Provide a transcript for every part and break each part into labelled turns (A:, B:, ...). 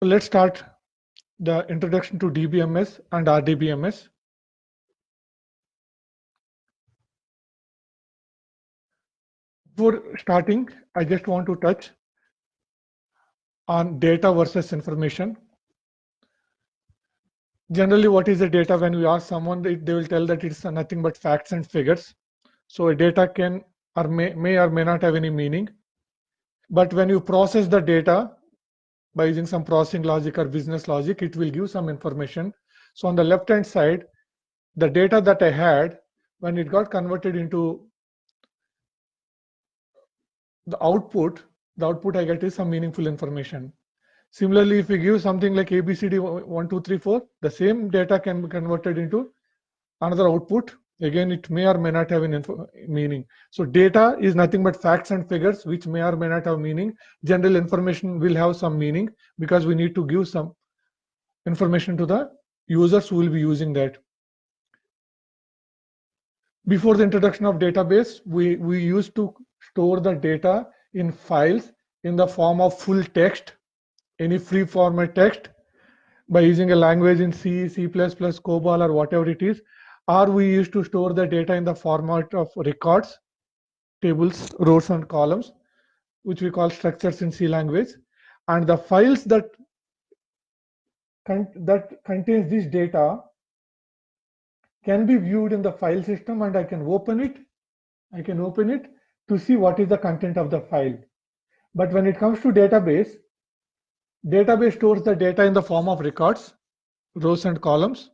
A: Let's start the introduction to DBMS and RDBMS. Before starting, I just want to touch on data versus information. Generally, what is the data? When we ask someone, they will tell that it's nothing but facts and figures. So a data can or may or may not have any meaning. But when you process the data by using some processing logic or business logic, it will give some information. So on the left hand side, the data that I had, when it got converted into the output I get is some meaningful information. Similarly, if we give something like ABCD 1, 2, 3, 4, the same data can be converted into another output. Again, it may or may not have an meaning. So data is nothing but facts and figures, which may or may not have meaning. General information will have some meaning because we need to give some information to the users who will be using that. Before the introduction of database, we used to store the data in files in the form of full text, any free format text, by using a language in C, C++, COBOL, or whatever it is, or we used to store the data in the format of records, tables, rows, and columns, which we call structures in C language. And the files that contains this data can be viewed in the file system, and I can open it to see what is the content of the file. But when it comes to database stores the data in the form of records, rows and columns.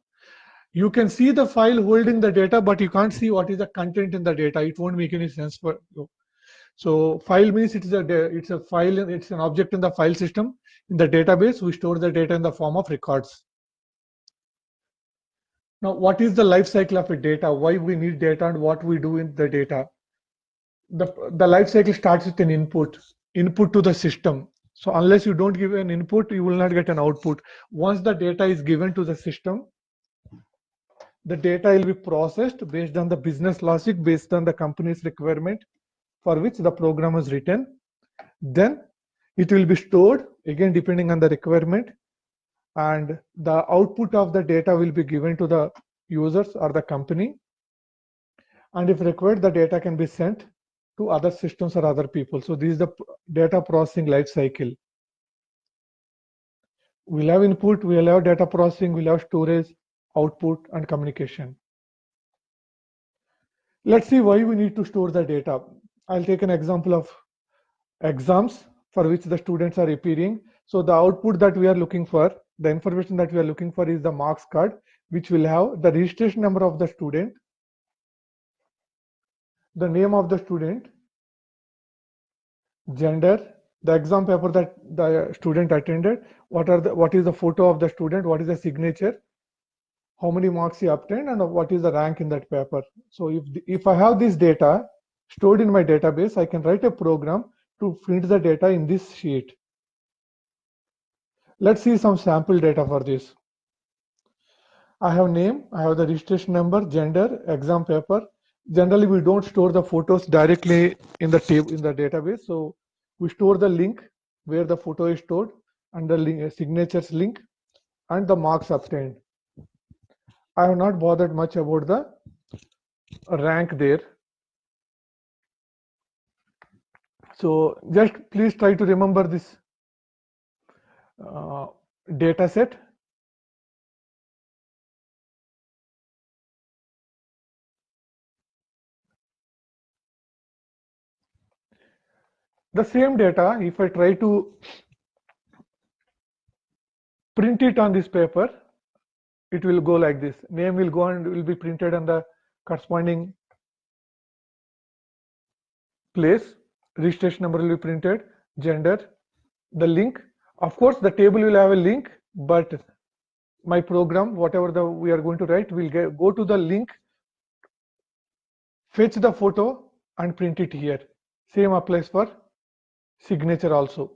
A: You can see the file holding the data, but you can't see what is the content in the data. It won't make any sense for you. So file means it's a file, it's an object in the file system. In the database, we store the data in the form of records. Now, what is the life cycle of a data? Why we need data and what we do in the data? The life cycle starts with an input to the system. So unless you don't give an input, you will not get an output. Once the data is given to the system, the data will be processed based on the business logic, based on the company's requirement for which the program was written. Then it will be stored, again depending on the requirement, and the output of the data will be given to the users or the company. And if required, the data can be sent to other systems or other people. So this is the data processing life cycle. We'll have input, we'll have data processing, we'll have storage, output, and communication. Let's see why we need to store the data. I'll take an example of exams for which the students are appearing. So the output that we are looking for, the information that we are looking for is the marks card, which will have the registration number of the student, the name of the student, gender, the exam paper that the student attended, what is the photo of the student, what is the signature, how many marks he obtained, and what is the rank in that paper. So if I have this data stored in my database, I can write a program to print the data in this sheet. Let's see some sample data for this. I have name, I have the registration number, gender, exam paper. Generally, we don't store the photos directly in the table in the database. So we store the link where the photo is stored, and the signatures link, and the marks obtained. I have not bothered much about the rank there. So just please try to remember this data set. The same data, if I try to print it on this paper, it will go like this. Name will go and will be printed on the corresponding place. Registration number will be printed, gender, the link. Of course, the table will have a link, but my program, whatever we are going to write, will go to the link, fetch the photo, and print it here. Same applies for signature also.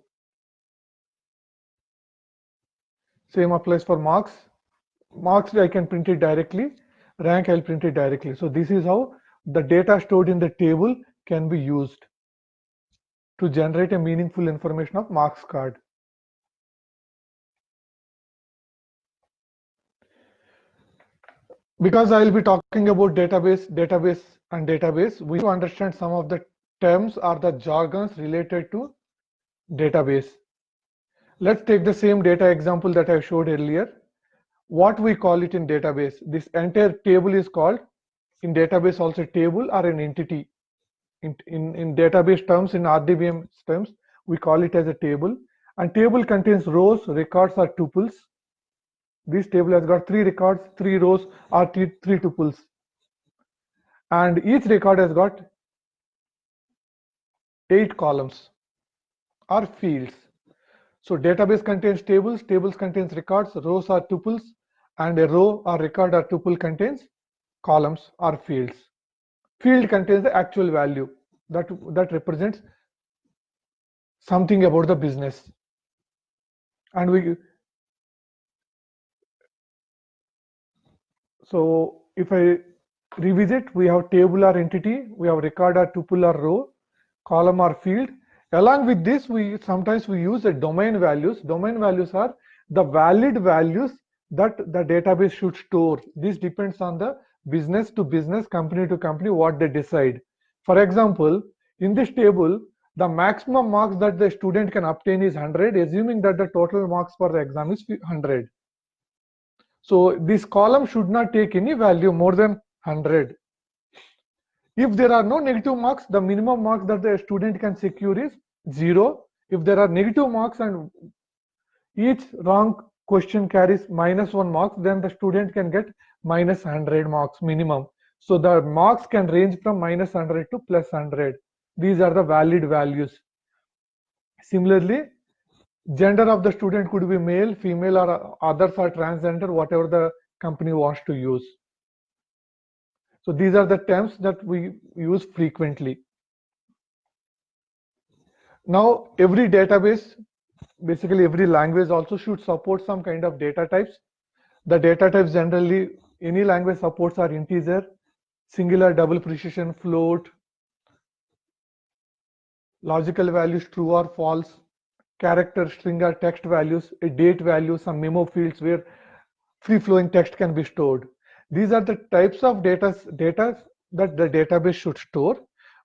A: Same applies for marks. Marks I can print it directly, rank I'll print it directly. So this is how the data stored in the table can be used to generate a meaningful information of marks card. Because I will be talking about database, and database, we need to understand some of the terms or the jargons related to database. Let's take the same data example that I showed earlier. What we call it in database, this entire table is called in database also table or an entity. In database terms, in RDBM terms, we call it as a table. And table contains rows, records, or tuples. This table has got 3 records, 3 rows, or 3 tuples. And each record has got 8 columns or fields. So database contains tables, tables contains records, rows are tuples, and a row or record or tuple contains columns or fields. Field contains the actual value that represents something about the business. And so if I revisit, we have table or entity, we have record or tuple or row, column or field. Along with this, sometimes we use the domain values. Domain values are the valid values that the database should store. This depends on the business to business, company to company, what they decide. For example, in this table, the maximum marks that the student can obtain is 100, assuming that the total marks for the exam is 100. So this column should not take any value more than 100. If there are no negative marks, the minimum marks that the student can secure is 0. If there are negative marks and each wrong question carries -1 marks, then the student can get -100 marks minimum. So the marks can range from -100 to +100. These are the valid values. Similarly, gender of the student could be male, female, or others are transgender, whatever the company wants to use. So these are the terms that we use frequently. Now, every database, basically every language also should support some kind of data types. The data types generally, any language supports are integer, singular, double precision, float, logical values, true or false, character, string or text values, a date value, some memo fields where free-flowing text can be stored. These are the types of data that the database should store,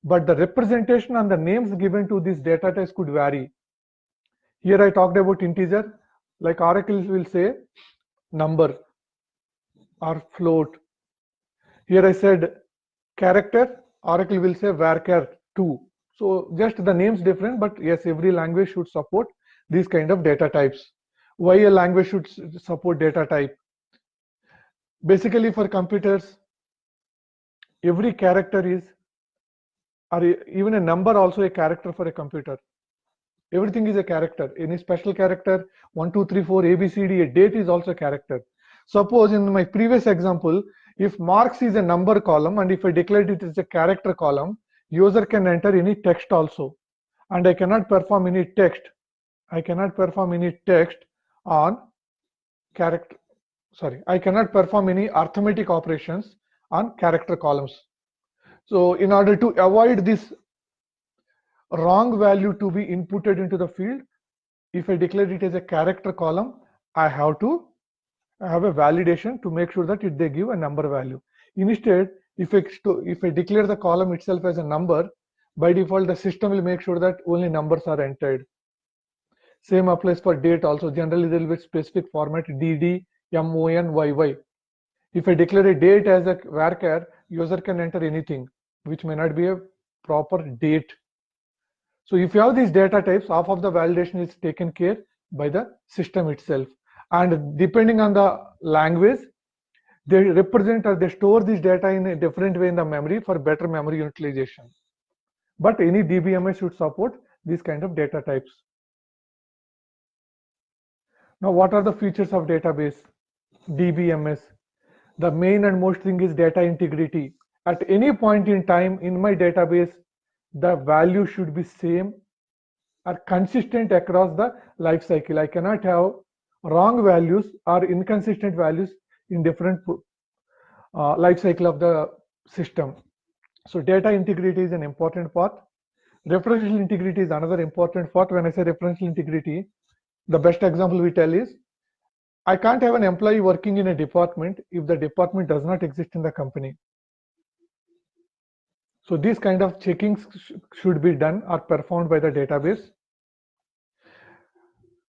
A: but the representation and the names given to these data types could vary. Here I talked about integer, like Oracle will say number or float. Here I said character, Oracle will say varchar2. So just the names different, but yes, every language should support these kind of data types. Why a language should support data type? Basically for computers, every character is, or even a number also a character for a computer. Everything is a character. Any special character, 1, 2, 3, 4, ABCD, a date is also a character. Suppose in my previous example, if marks is a number column and if I declared it as a character column, user can enter any text also. And I cannot perform any text. I cannot perform any text on character. Sorry, I cannot perform any arithmetic operations on character columns. So in order to avoid this wrong value to be inputted into the field, if I declare it as a character column, I have to have a validation to make sure that they give a number value. Instead, if I declare the column itself as a number, by default the system will make sure that only numbers are entered. Same applies for date also. Generally there will be specific format DD, MON, YY. If I declare a date as a varchar, user can enter anything which may not be a proper date. So if you have these data types, half of the validation is taken care by the system itself. And depending on the language, they represent or they store this data in a different way in the memory for better memory utilization. But any DBMS should support these kind of data types. Now, what are the features of database? DBMS. The main and most thing is data integrity. At any point in time in my database, the value should be same or consistent across the life cycle. I cannot have wrong values or inconsistent values in different life cycle of the system. So data integrity is an important part. Referential integrity is another important part. When I say referential integrity, the best example we tell is I can't have an employee working in a department if the department does not exist in the company. So these kind of checkings should be done or performed by the database.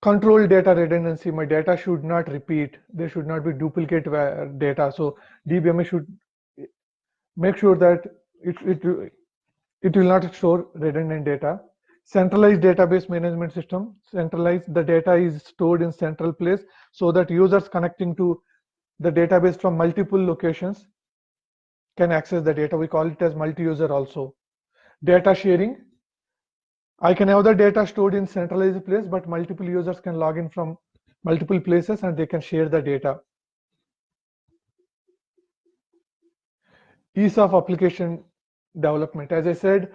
A: Control data redundancy. My data should not repeat. There should not be duplicate data. So DBMS should make sure that it will not store redundant data. Centralized database management system. Centralized, the data is stored in central place so that users connecting to the database from multiple locations can access the data. We call it as multi-user also. Data sharing. I can have the data stored in centralized place, but multiple users can log in from multiple places and they can share the data. Ease of application development. As I said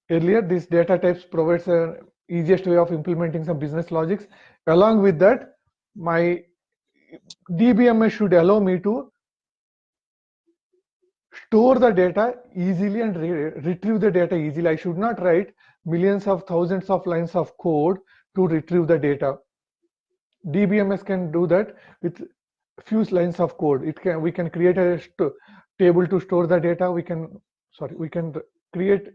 A: earlier, these data types provides an easiest way of implementing some business logics. Along with that, my DBMS should allow me to store the data easily and retrieve the data easily. I should not write millions of thousands of lines of code to retrieve the data. DBMS can do that with few lines of code. We can create a table to store the data. We can create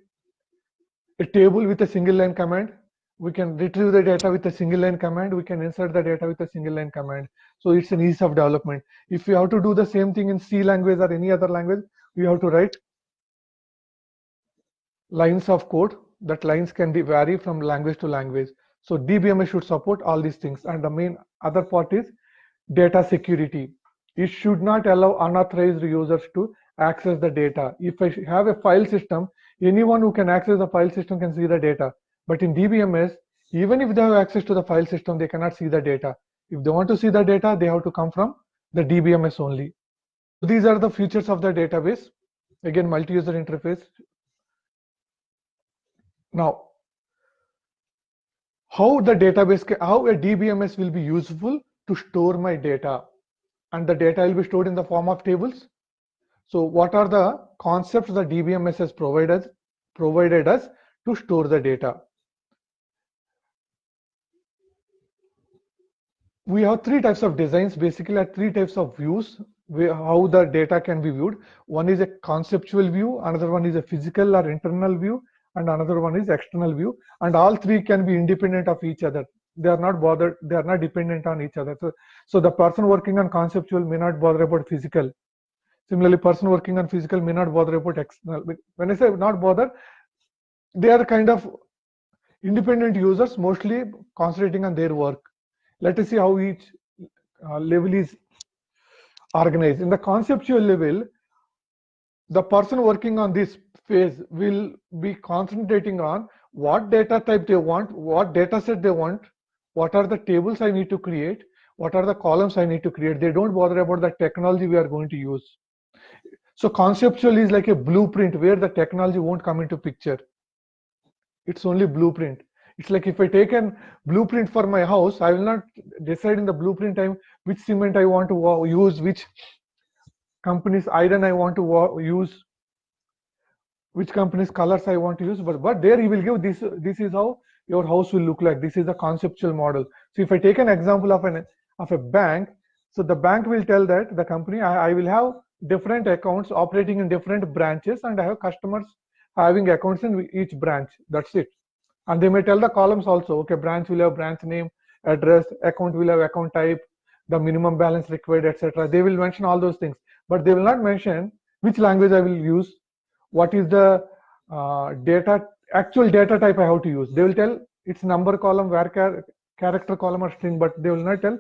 A: a table with a single line command. We can retrieve the data with a single line command. We can insert the data with a single line command. So it's an ease of development. If you have to do the same thing in C language or any other language, we have to write lines of code. That lines can be vary from language to language. So DBMS should support all these things. And the main other part is data security. It should not allow unauthorized users to access the data. If I have a file system, anyone who can access the file system can see the data. But in DBMS, even if they have access to the file system, they cannot see the data. If they want to see the data, they have to come from the DBMS only. These are the features of the database. Again, multi-user interface. Now, how a DBMS will be useful to store my data, and the data will be stored in the form of tables. So what are the concepts that DBMS has provided us to store the data? We have three types of designs, basically three types of views how the data can be viewed. One is a conceptual view, another one is a physical or internal view, and another one is external view, and all three can be independent of each other. They are not dependent on each other. So the person working on conceptual may not bother about physical. Similarly, person working on physical may not bother about external. When I say not bother, they are kind of independent users, mostly concentrating on their work. Let us see how each level is organized. In the conceptual level, the person working on this phase will be concentrating on what data type they want, what data set they want, what are the tables I need to create, what are the columns I need to create. They don't bother about the technology we are going to use. So conceptual is like a blueprint where the technology won't come into picture. It's only blueprint. It's like if I take a blueprint for my house, I will not decide in the blueprint time which cement I want to use, which company's iron I want to use, which company's colors I want to use. But there you will give this is how your house will look like. This is the conceptual model. So if I take an example of a bank, so the bank will tell that the company I will have different accounts operating in different branches, and I have customers having accounts in each branch. That's it. And they may tell the columns also. Okay, branch will have branch name, address, account will have account type, the minimum balance required, etc. They will mention all those things, but they will not mention which language I will use, what is the actual data type I have to use. They will tell it's number column, where character column, or string, but they will not tell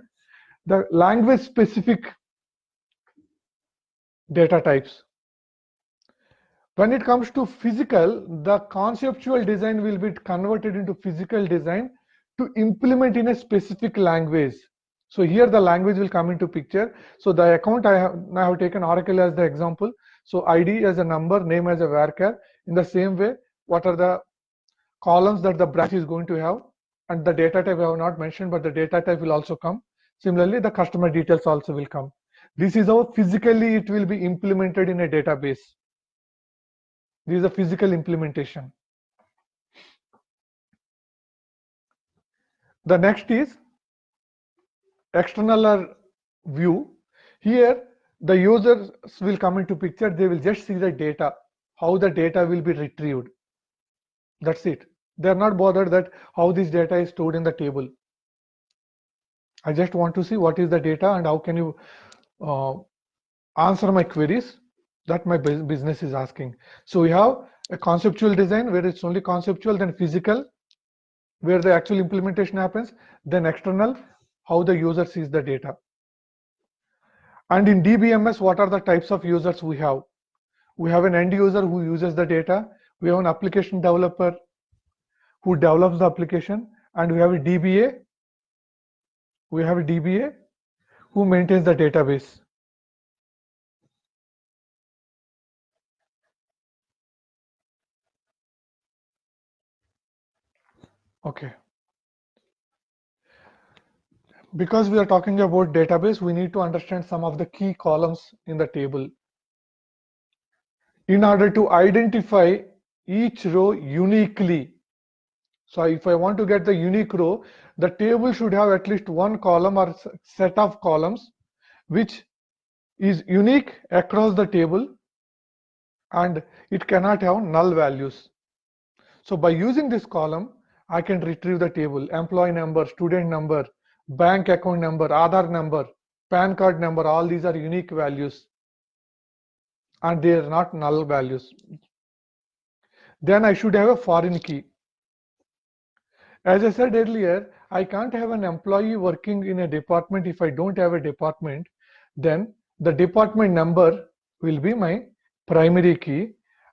A: the language specific data types. When it comes to physical, the conceptual design will be converted into physical design to implement in a specific language. So here the language will come into picture. So the account I have taken Oracle as the example. So ID as a number, name as a varchar. In the same way, what are the columns that the branch is going to have, and the data type I have not mentioned, but the data type will also come. Similarly, the customer details also will come. This is how physically it will be implemented in a database. This is a physical implementation. The next is external or view. Here, the users will come into picture. They will just see the data, how the data will be retrieved. That's it. They are not bothered that how this data is stored in the table. I just want to see what is the data and how can you answer my queries that my business is asking. So we have a conceptual design where it's only conceptual, then physical, where the actual implementation happens, then external, how the user sees the data. And in DBMS, what are the types of users we have? We have an end user who uses the data. We have an application developer who develops the application, and we have a DBA. We have a DBA who maintains the database. Okay. Because we are talking about database, we need to understand some of the key columns in the table. In order to identify each row uniquely. So if I want to get the unique row, the table should have at least one column or set of columns which is unique across the table, and it cannot have null values. So by using this column, I can retrieve the table: employee number, student number, bank account number, Aadhaar number, PAN card number. All these are unique values and they are not null values. Then I should have a foreign key. As I said earlier, I can't have an employee working in a department if I don't have a department. Then the department number will be my primary key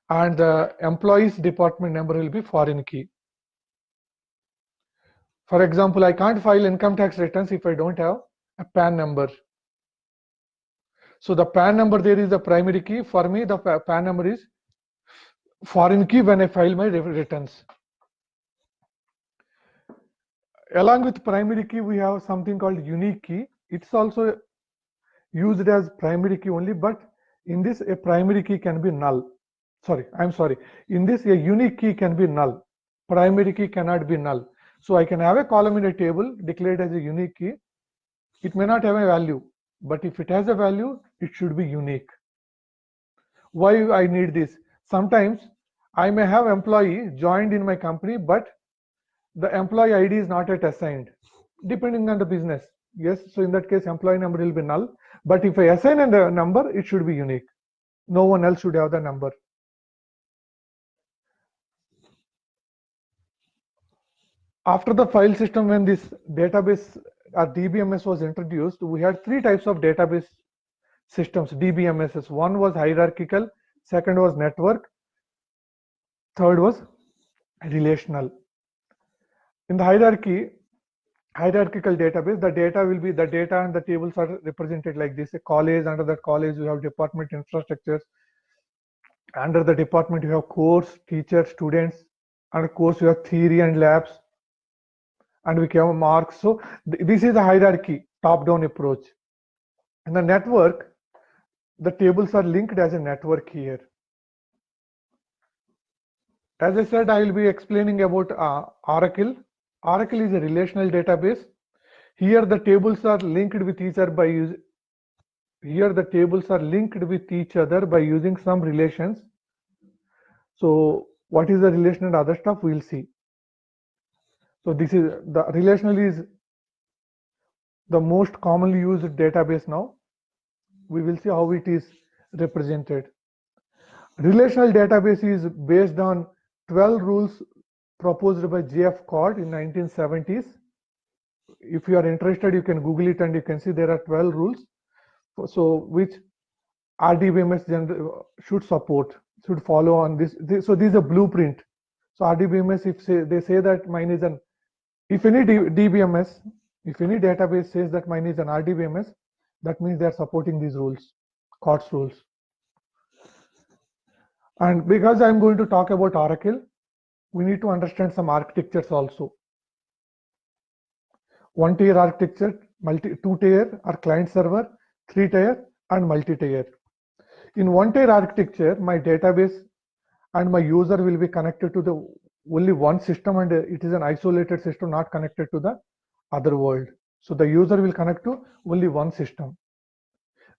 A: and the employee's department number will be foreign key. For example, I can't file income tax returns if I don't have a PAN number. So the PAN number there is the primary key. For me, the PAN number is foreign key when I file my returns. Along with primary key, we have something called unique key. It's also used as primary key only, but in this a primary key can be null. In this a unique key can be null. Primary key cannot be null. So I can have a column in a table declared as a unique key. It may not have a value, but if it has a value, it should be unique. Why I need this? Sometimes I may have employee joined in my company, but the employee ID is not yet assigned, depending on the business. Yes, so in that case, employee number will be null. But if I assign a number, it should be unique. No one else should have the number. After the file system, when this database or DBMS was introduced, we had three types of database systems, DBMSs. One was hierarchical, second was network, third was relational. In the hierarchical database, the data and the tables are represented like this. A college, under that college you have department infrastructures. Under the department you have course, teacher, students. Under course you have theory and labs. And we have marks. So this is a hierarchy, top-down approach. In the network, the tables are linked as a network here. As I said, I will be explaining about Oracle. Oracle is a relational database. Here the tables are linked with each other by using some relations. So what is the relation and other stuff we'll see. So this is the relational is the most commonly used database now. We will see how it is represented. Relational database is based on 12 rules proposed by J.F. Cord in 1970s. If you are interested, you can Google it and you can see there are 12 rules. So which RDBMS should support, should follow on this. So this is a blueprint. So RDBMS, if they say that mine is an, if any DBMS, if any database says that mine is an RDBMS, that means they are supporting these rules, Cord's rules. And because I'm going to talk about Oracle, we need to understand some architectures also. One-tier architecture, two-tier or client server, three-tier and multi-tier. In one-tier architecture, my database and my user will be connected to the only one system, and it is an isolated system not connected to the other world. So the user will connect to only one system.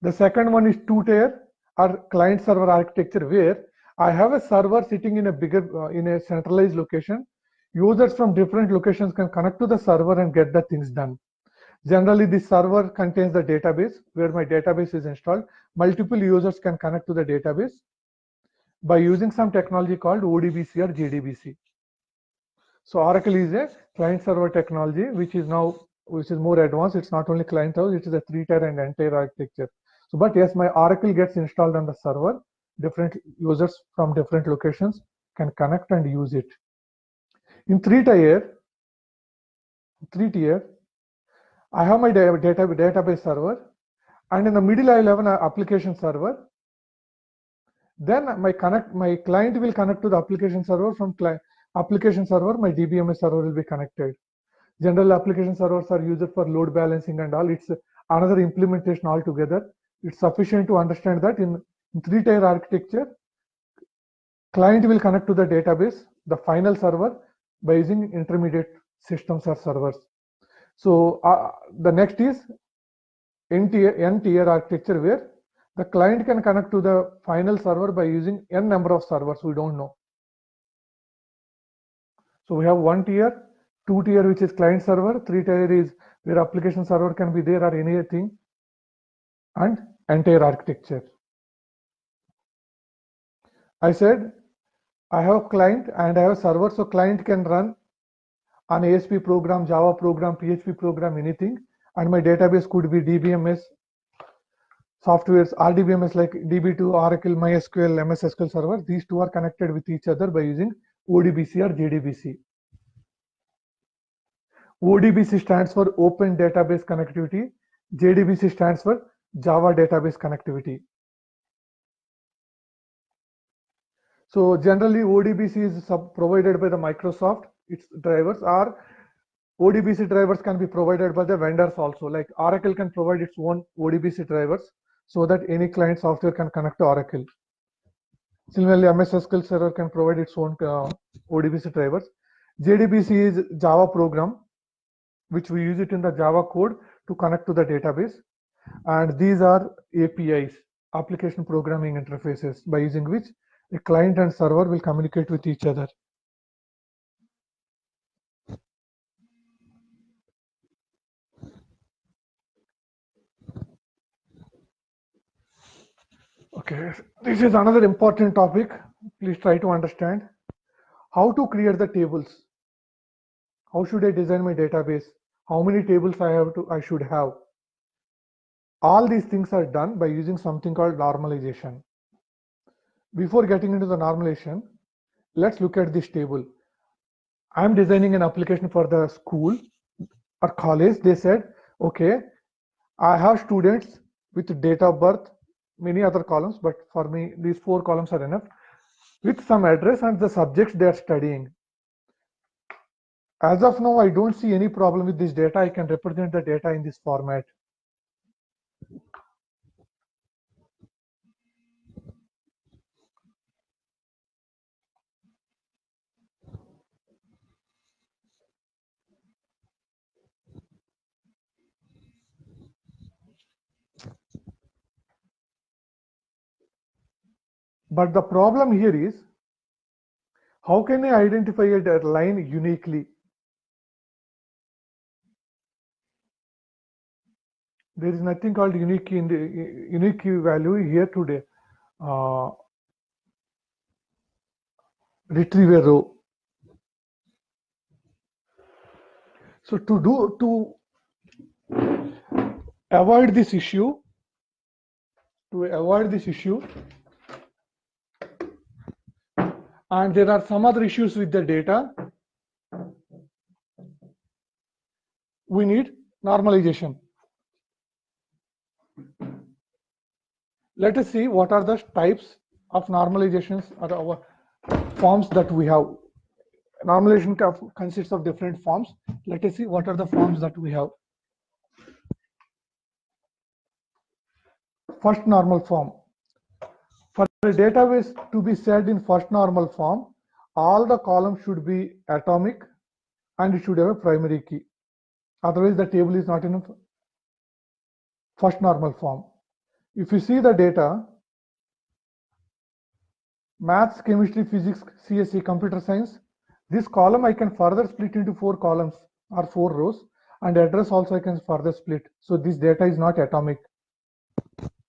A: The second one is two-tier or client-server architecture, where I have a server sitting in a in a centralized location. Users from different locations can connect to the server and get the things done. Generally, the server contains the database where my database is installed. Multiple users can connect to the database by using some technology called ODBC or JDBC. So Oracle is a client server technology, which is more advanced. It's not only client server, it is a three-tier and n-tier architecture. So, but yes, my Oracle gets installed on the server. Different users from different locations can connect and use it. In three-tier, I have my database server, and in the middle I have an application server. Then my client will connect to the application server. From application server, my DBMS server will be connected. General application servers are used for load balancing and all. It's another implementation altogether. It's sufficient to understand that in three-tier architecture, client will connect to the database, the final server, by using intermediate systems or servers. So the next is n-tier architecture, where the client can connect to the final server by using n number of servers we don't know. So we have one tier, two tier, which is client server, three tier is where application server can be there or anything, and n-tier architecture. I said I have a client and I have a server, so client can run an ASP program, Java program, PHP program, anything, and my database could be DBMS softwares, RDBMS like DB2, Oracle, MySQL, MS SQL Server. These two are connected with each other by using ODBC or JDBC. ODBC stands for Open Database Connectivity. JDBC stands for Java Database Connectivity. So generally ODBC is provided by the Microsoft, its drivers, or ODBC drivers can be provided by the vendors also. Like Oracle can provide its own ODBC drivers so that any client software can connect to Oracle. Similarly, MS SQL Server can provide its own ODBC drivers. JDBC is Java program, which we use it in the Java code to connect to the database. And these are APIs, application programming interfaces, by using which a client and server will communicate with each other. Okay, this is another important topic. Please try to understand how to create the tables. How should I design my database? How many tables I should have? All these things are done by using something called normalization. Before getting into the normalization, let's look at this table. I'm designing an application for the school or college. They said, okay, I have students with date of birth, many other columns, but for me, these 4 columns are enough, with some address and the subjects they are studying. As of now, I don't see any problem with this data. I can represent the data in this format. But the problem here is, how can I identify a line uniquely? There is nothing called unique key in the unique key value here today. Retrieve a row. So to avoid this issue, and there are some other issues with the data, we need normalization. Let us see what are the types of normalizations or our forms that we have. Normalization consists of different forms. Let us see what are the forms that we have. First normal form. For a database to be set in first normal form, all the columns should be atomic and it should have a primary key. Otherwise, the table is not in first normal form. If you see the data, maths, chemistry, physics, CSE, computer science, this column I can further split into 4 columns or 4 rows, and address also I can further split. So this data is not atomic.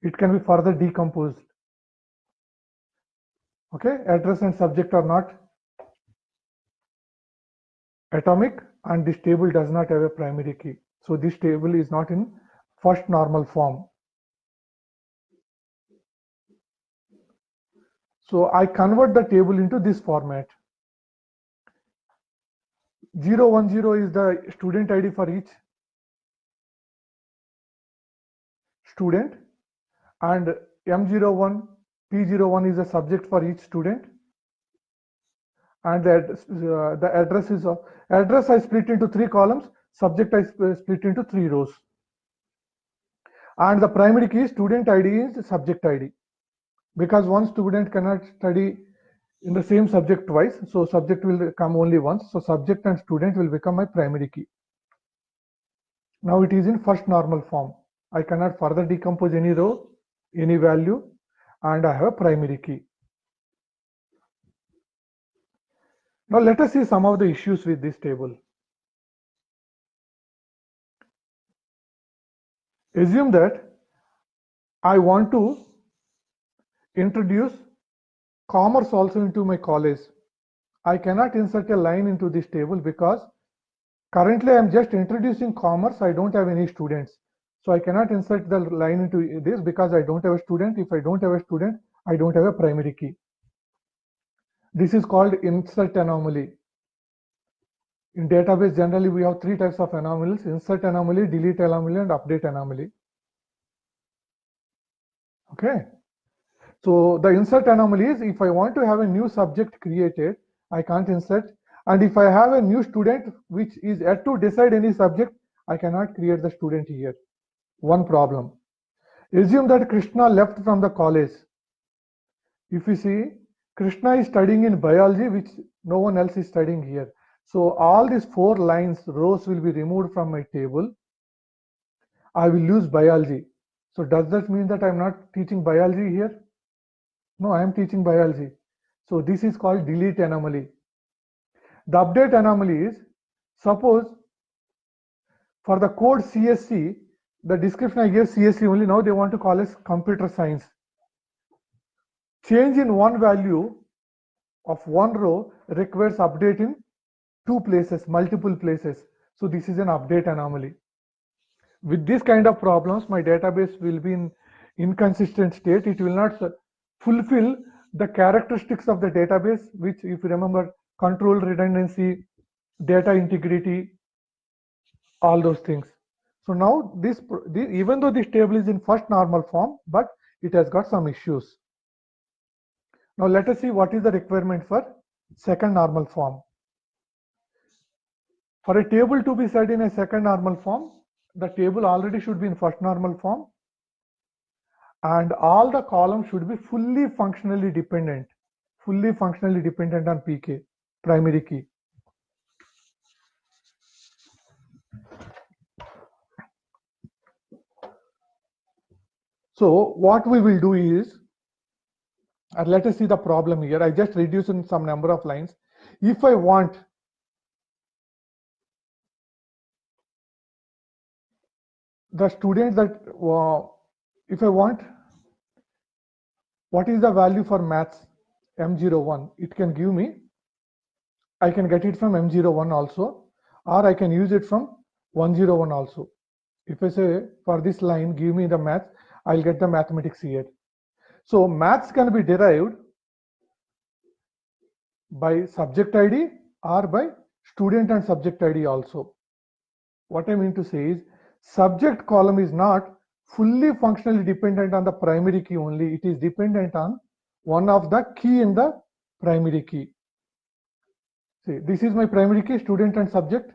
A: It can be further decomposed. Okay, address and subject are not atomic, and this table does not have a primary key. So this table is not in first normal form. So I convert the table into this format. 010 is the student ID for each student, and M01, P01 is a subject for each student, and the address is address I split into 3 columns, subject I split into 3 rows, and the primary key student ID is subject ID, because one student cannot study in the same subject twice, so subject will come only once, so subject and student will become my primary key. Now it is in first normal form. I cannot further decompose any row, any value, and I have a primary key. Now let us see some of the issues with this table. Assume that I want to introduce commerce also into my college. I cannot insert a line into this table because currently I am just introducing commerce. I don't have any students. So I cannot insert the line into this because I don't have a student. If I don't have a student, I don't have a primary key. This is called insert anomaly. In database, generally we have 3 types of anomalies: insert anomaly, delete anomaly, and update anomaly. Okay. So the insert anomaly is if I want to have a new subject created, I can't insert. And if I have a new student which is yet to decide any subject, I cannot create the student here. One problem. Assume that Krishna left from the college. If you see, Krishna is studying in biology, which no one else is studying here. So all these 4 lines, rows will be removed from my table. I will lose biology. So does that mean that I'm not teaching biology here? No, I am teaching biology. So this is called delete anomaly. The update anomaly is, suppose for the code CSC, the description I gave CSC only, now they want to call as computer science. Change in one value of one row requires update in 2 places, multiple places. So this is an update anomaly. With this kind of problems, my database will be in inconsistent state. It will not fulfill the characteristics of the database, which, if you remember, control redundancy, data integrity, all those things. So now this even though this table is in first normal form, but it has got some issues. Now let us see what is the requirement for second normal form. For a table to be set in a second normal form, the table already should be in first normal form, and all the columns should be fully functionally dependent on PK, primary key. So what we will do is, let us see the problem here. I just reduced in some number of lines. If I want the student that, if I want, what is the value for maths? M01, it can give me, I can get it from M01 also, or I can use it from 101 also. If I say for this line, give me the maths, I'll get the mathematics here. So maths can be derived by subject ID or by student and subject ID also. What I mean to say is, subject column is not fully functionally dependent on the primary key only. It is dependent on one of the key in the primary key. See, this is my primary key, student and subject.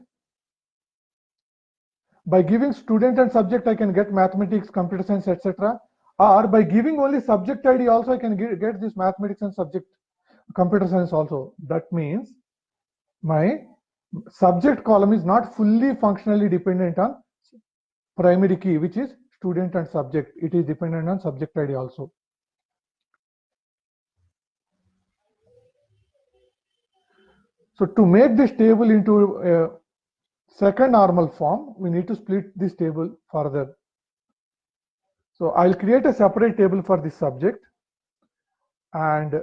A: By giving student and subject, I can get mathematics, computer science, etc. Or by giving only subject ID also, I can get this mathematics and subject, computer science also. That means my Subject column is not fully functionally dependent on primary key, which is student and subject. It is dependent on subject ID also. So to make this table into a second normal form, we need to split this table further. So I'll create a separate table for this subject, and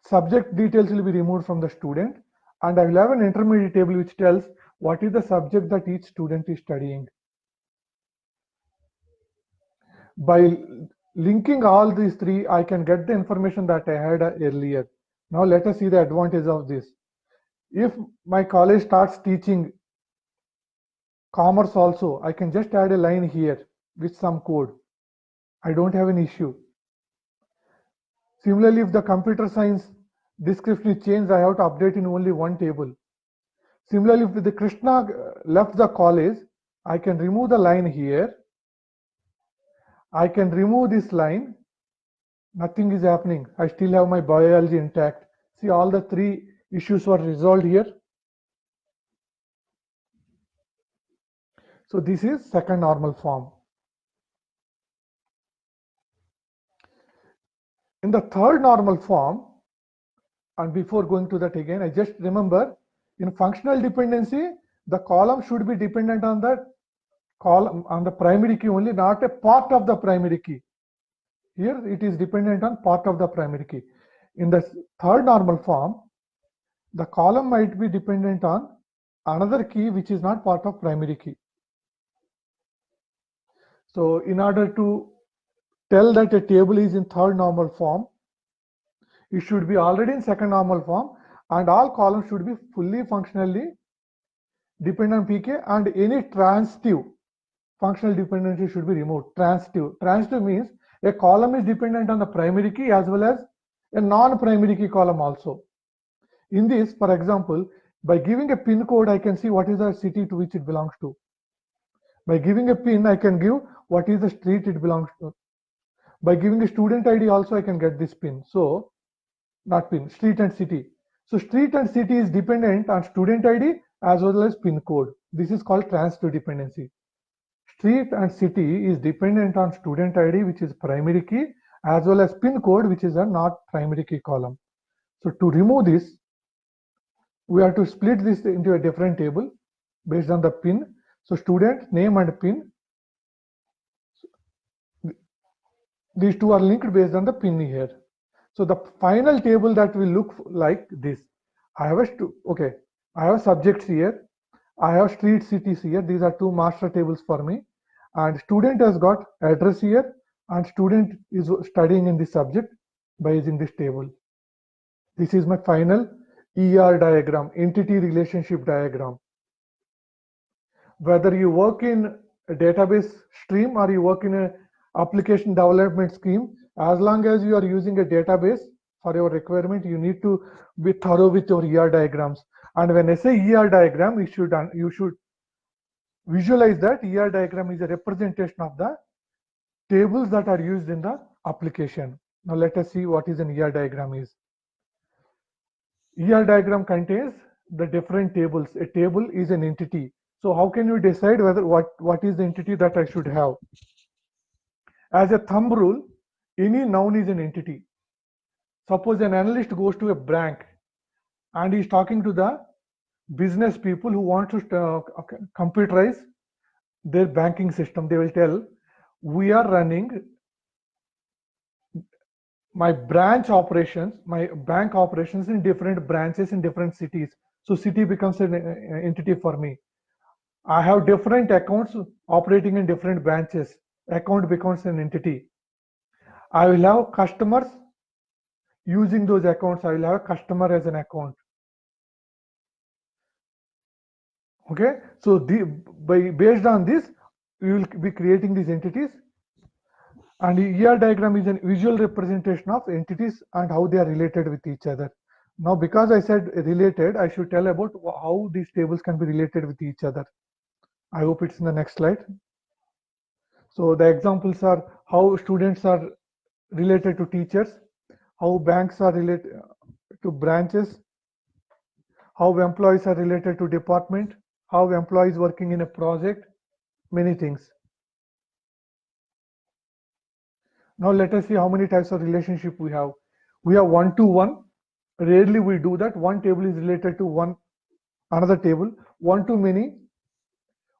A: subject details will be removed from the student, and I will have an intermediate table which tells what is the subject that each student is studying. By linking all these three, I can get the information that I had earlier. Now let us see the advantage of this. If my college starts teaching commerce also, I can just add a line here with some code. I don't have an issue. Similarly, if the computer science description is changed, I have to update in only one table. Similarly, if the Krishna left the college, I can remove the line here. I can remove this line. Nothing is happening. I still have my biology intact. See, all the three issues were resolved here. So this is second normal form. In the third normal form, and before going to that again, I just remember in functional dependency, the column should be dependent on the column on the primary key only, not a part of the primary key. Here it is dependent on part of the primary key. In the third normal form, the column might be dependent on another key which is not part of primary key. So in order to tell that a table is in third normal form, it should be already in second normal form, and all columns should be fully functionally dependent on PK, and any transitive functional dependency should be removed. Transitive means a column is dependent on the primary key as well as a non-primary key column also. In this, for example, by giving a pin code, I can see what is the city to which it belongs to. By giving a pin, I can give what is the street it belongs to. By giving a student ID also, I can get this pin. So, not pin, street and city. So, street and city is dependent on student ID as well as pin code. This is called transitive dependency. Street and city is dependent on student ID, which is primary key, as well as pin code, which is a not primary key column. So to remove this, we have to split this into a different table based on the pin. So student name and pin, these two are linked based on the pin here. So the final table that will look like this. I have subjects here. I have street cities here. These are two master tables for me. And student has got address here, and student is studying in this subject by using this table. This is my final ER diagram, entity relationship diagram. Whether you work in a database stream or you work in a application development scheme, as long as you are using a database for your requirement, you need to be thorough with your ER diagrams. And when I say ER diagram, you should visualize that ER diagram is a representation of the tables that are used in the application. Now let us see what is an ER diagram is. ER diagram contains the different tables. A table is an entity. So how can you decide whether what is the entity that I should have? As a thumb rule, any noun is an entity. Suppose an analyst goes to a bank and is talking to the business people who want to computerize their banking system. They will tell, we are running my bank operations in different branches in different cities. So city becomes an entity for me. I have different accounts operating in different branches. Account becomes an entity. I will have customers using those accounts. I will have a customer as an account. Okay, so based on this, we will be creating these entities. And the ER diagram is a visual representation of entities and how they are related with each other. Now, because I said related, I should tell about how these tables can be related with each other. I hope it's in the next slide. So the examples are how students are related to teachers, how banks are related to branches, how employees are related to department, how employees working in a project, many things. Now let us see how many types of relationship we have. We have one-to-one. Rarely we do that. One table is related to another table. One-to-many.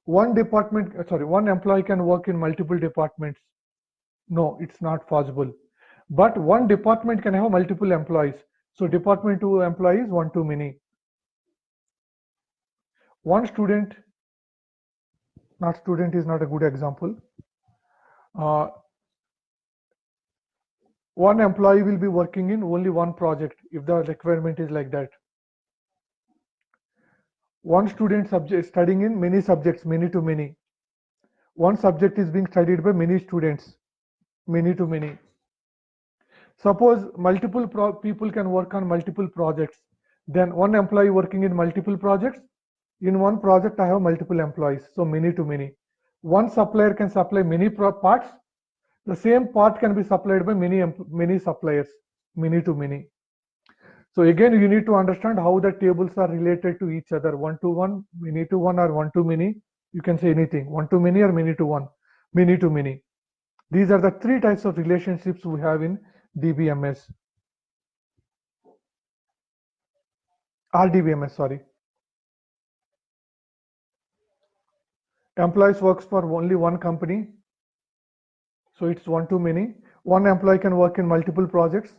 A: One employee can work in multiple departments. No, it's not possible. But one department can have multiple employees. So department to employees, one-to-many. One student, not student is not a good example. One employee will be working in only one project if the requirement is like that. One student studying in many subjects, many to many. One subject is being studied by many students, many to many. Suppose multiple people can work on multiple projects. Then one employee working in multiple projects. In one project, I have multiple employees, so many to many. One supplier can supply many parts. The same part can be supplied by many suppliers, many to many. So again, you need to understand how the tables are related to each other. One-to-one, many-to-one, or one-to-many. You can say anything. One-to-many or many-to-one, many-to-many. These are the three types of relationships we have in DBMS. RDBMS, sorry. Employees works for only one company. So it's one-to-many. One employee can work in multiple projects.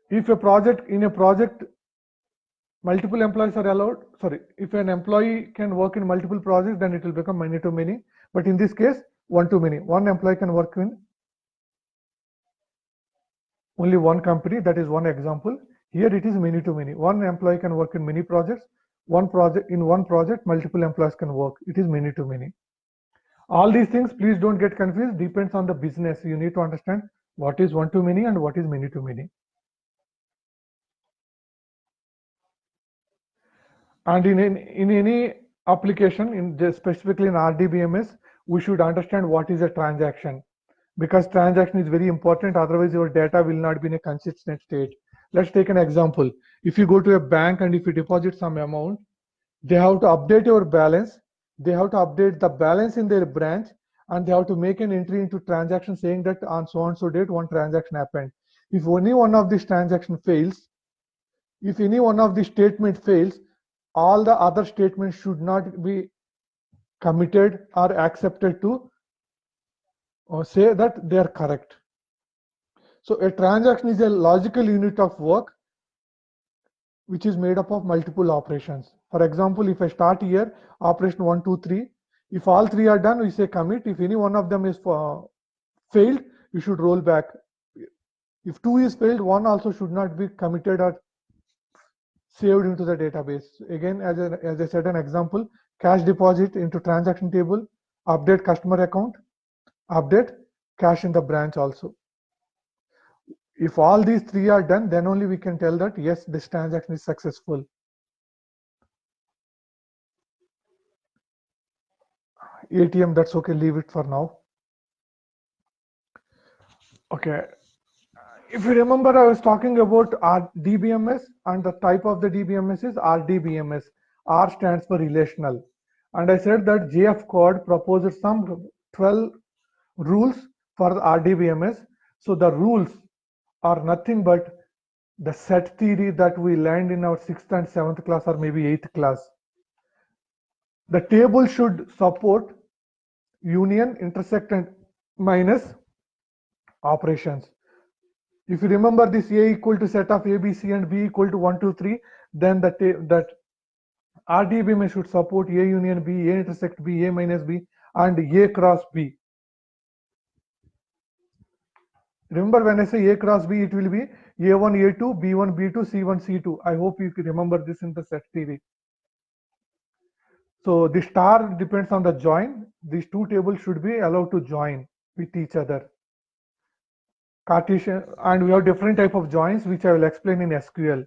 A: If in a project, multiple employees are allowed. Sorry, if an employee can work in multiple projects, then it will become many to many. But in this case, one to many. One employee can work in only one company. That is one example. Here it is many to many. One employee can work in many projects. One project, multiple employees can work. It is many to many. All these things, please don't get confused. Depends on the business. You need to understand what is one to many and what is many to many. And in any application, specifically in RDBMS, we should understand what is a transaction, because transaction is very important. Otherwise, your data will not be in a consistent state. Let's take an example. If you go to a bank and if you deposit some amount, they have to update your balance. They have to update the balance in their branch, and they have to make an entry into transaction saying that on so and so date one transaction happened. If any one of these transaction fails, if any one of the statement fails, all the other statements should not be committed or accepted to say that they are correct. So a transaction is a logical unit of work which is made up of multiple operations. For example, if I start here, operation 1, 2, 3, if all three are done, we say commit. If any one of them is failed, you should roll back. If 2 is failed, 1 also should not be committed or saved into the database. Again, as I said, an example, cash deposit into transaction table, update customer account, update cash in the branch also. If all these three are done, then only we can tell that yes, this transaction is successful. ATM, that's okay, leave it for now. Okay. If you remember, I was talking about DBMS, and the type of the DBMS is RDBMS. R stands for relational. And I said that JF Code proposes some 12 rules for the RDBMS. So the rules are nothing but the set theory that we learned in our 6th and 7th class, or maybe 8th class. The table should support union, intersect, and minus operations. If you remember this A equal to set of A, B, C, and B equal to 1, 2, 3, then that RDBMS should support A union B, A intersect B, A minus B, and A cross B. Remember, when I say A cross B, it will be A1, A2, B1, B2, C1, C2. I hope you can remember this in the set theory. So the star depends on the join. These two tables should be allowed to join with each other. Cartesian, and we have different type of joins, which I will explain in SQL.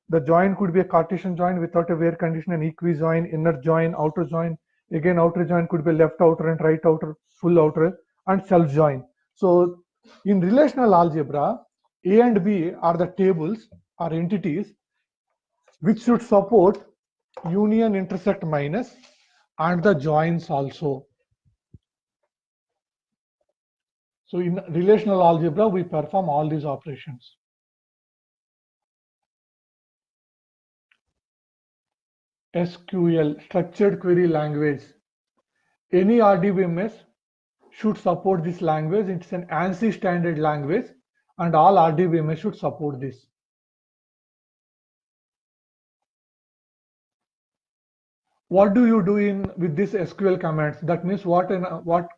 A: The join could be a Cartesian join without a where condition, an equi-join, inner join, outer join. Again, outer join could be left outer and right outer, full outer, and self join. So in relational algebra, A and B are the tables or entities which should support union, intersect, minus, and the joins also. So in relational algebra, we perform all these operations. SQL, structured query language. Any RDBMS should support this language. It's an ANSI standard language, and all RDBMS should support this. What do you do with this SQL commands? That means what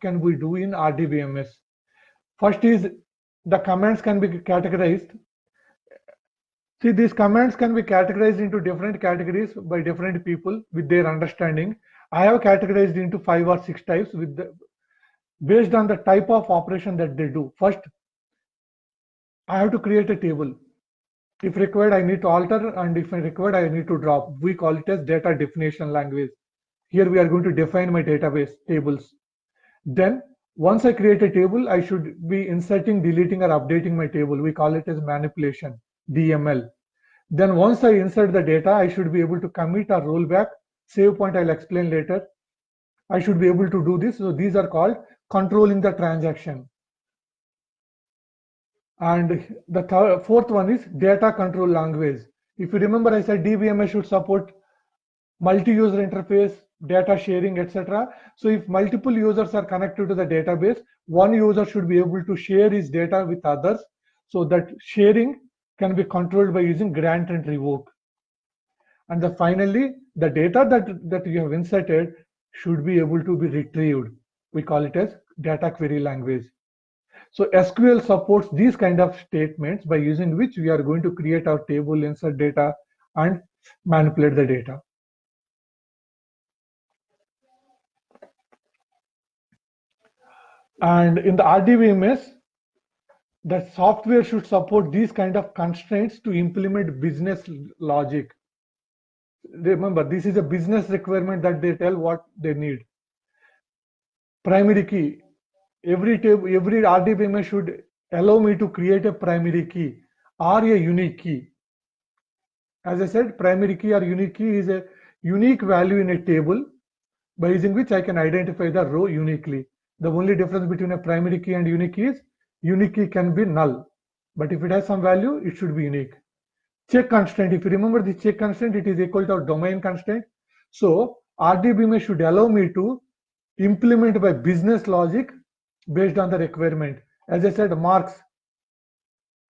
A: can we do in RDBMS? First is the commands can be categorized. See, these commands can be categorized into different categories by different people with their understanding. I have categorized into 5 or 6 types based on the type of operation that they do. First, I have to create a table. If required, I need to alter, and if required, I need to drop. We call it as data definition language. Here we are going to define my database tables. Then once I create a table, I should be inserting, deleting, or updating my table. We call it as manipulation, DML. Then once I insert the data, I should be able to commit or roll back. Save point I'll explain later. I should be able to do this. So these are called controlling the transaction. And the fourth one is data control language. If you remember, I said DBMS should support multi-user interface, data sharing, etc. So if multiple users are connected to the database, one user should be able to share his data with others, so that sharing can be controlled by using grant and revoke. And finally, the data that you have inserted should be able to be retrieved. We call it as data query language. So SQL supports these kind of statements, by using which we are going to create our table, insert data, and manipulate the data. And in the RDBMS, the software should support these kind of constraints to implement business logic. Remember, this is a business requirement that they tell what they need. Primary key. Every RDBMS should allow me to create a primary key or a unique key. As I said, primary key or unique key is a unique value in a table by using which I can identify the row uniquely. The only difference between a primary key and unique key is unique key can be null, but if it has some value, it should be unique. Check constraint. If you remember the check constraint, it is equal to a domain constraint. So RDBMS should allow me to implement by business logic based on the requirement. As I said, marks.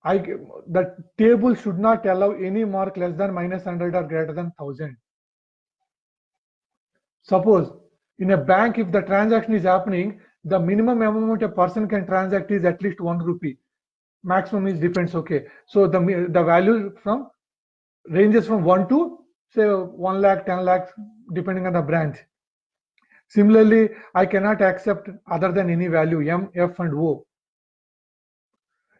A: The table should not allow any mark less than -100 or greater than 1000. Suppose in a bank, if the transaction is happening, the minimum amount a person can transact is at least 1 rupee. Maximum is depends. Okay, so the value ranges from 1 to say 1 lakh, 10 lakhs, depending on the branch. Similarly, I cannot accept other than any value M, F, and O.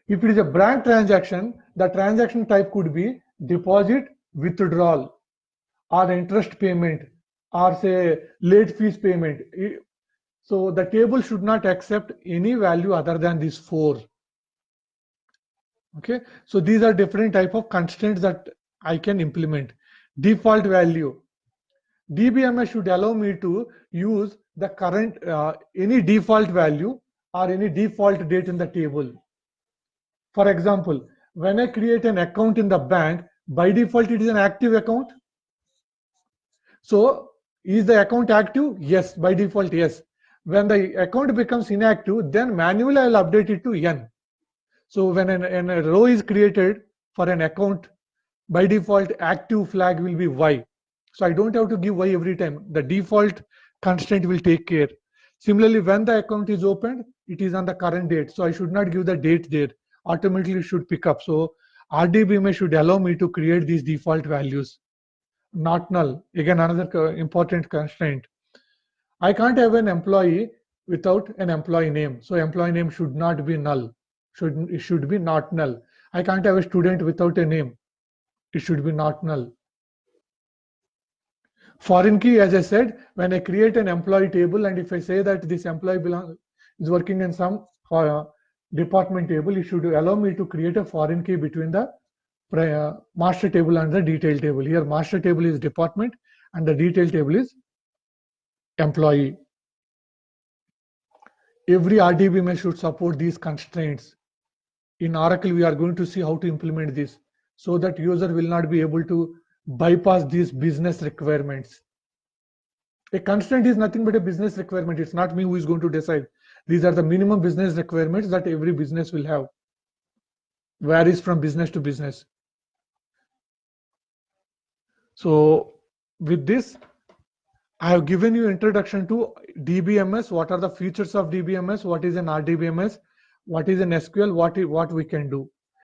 A: If it is a bank transaction, the transaction type could be deposit, withdrawal, or interest payment, or say late fees payment. So the table should not accept any value other than these 4. Okay, so these are different type of constraints that I can implement. Default value. DBMS should allow me to use the current any default value or any default date in the table. For example, when I create an account in the bank, by default it is an active account. So is the account active? Yes, by default, yes. When the account becomes inactive, then manually I will update it to N. So when a row is created for an account, by default active flag will be Y. So I don't have to give Y every time. The default constraint will take care. Similarly, when the account is opened, it is on the current date. So I should not give the date there. Automatically it should pick up. So RDBMS should allow me to create these default values. Not null. Again, another important constraint. I can't have an employee without an employee name. So employee name should not be null. It should be not null. I can't have a student without a name. It should be not null. Foreign key, as I said, when I create an employee table, and if I say that this employee is working in some department table, it should allow me to create a foreign key between the master table and the detail table. Here master table is department and the detail table is employee. Every RDBMS should support these constraints. In Oracle, we are going to see how to implement this so that user will not be able to bypass these business requirements. A constraint is nothing but a business requirement. It's not me who is going to decide. These are the minimum business requirements that every business will have. Varies from business to business. So with this, I have given you introduction to DBMS. What are the features of DBMS? What is an RDBMS? What is an SQL? What we can do?